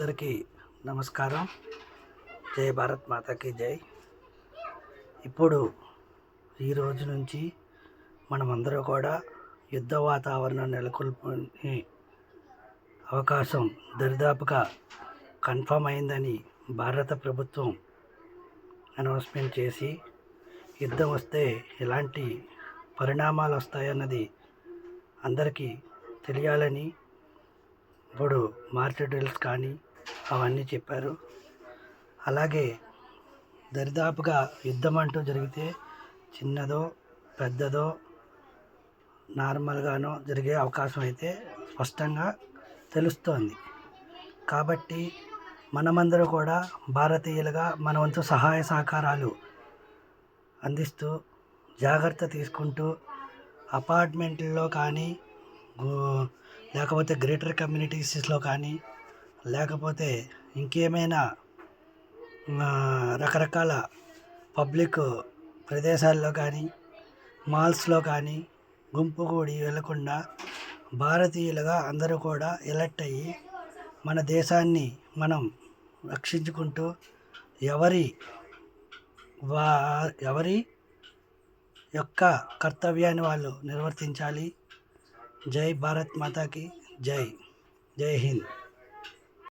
అందరికీ నమస్కారం. జై భారత్ మాతాకి జై. ఇప్పుడు ఈ రోజు నుంచి మనమందరూ కూడా యుద్ధ వాతావరణం నెలకొల్పుని అవకాశం దరిదాపుగా కన్ఫర్మ్ అయిందని భారత ప్రభుత్వం అనౌన్స్మెంట్ చేసి, యుద్ధం వస్తే ఎలాంటి పరిణామాలు వస్తాయన్నది అందరికీ తెలియాలని ఇప్పుడు మార్కెట్ డ్రిల్స్ కానీ అవన్నీ చెప్పారు. అలాగే దరిదాపుగా యుద్ధం అంటూ జరిగితే చిన్నదో పెద్దదో నార్మల్గానో జరిగే అవకాశం అయితే స్పష్టంగా తెలుస్తోంది. కాబట్టి మనమందరూ కూడా భారతీయులుగా మన వంతు సహాయ సహకారాలు అందిస్తూ జాగ్రత్త తీసుకుంటూ అపార్ట్మెంట్లో కానీ లేకపోతే గ్రేటర్ కమ్యూనిటీస్లో కానీ లేకపోతే ఇంకేమైనా రకరకాల పబ్లిక్ ప్రదేశాల్లో కానీ మాల్స్లో కానీ గుంపు కూడి వెళ్లకుండా భారతీయులుగా అందరూ కూడా ఎలర్ట్ అయ్యి మన దేశాన్ని మనం రక్షించుకుంటూ ఎవరి యొక్క కర్తవ్యాన్ని వాళ్ళు నిర్వర్తించాలి. జై భారత్ మాతాకి జై. జై హింద్.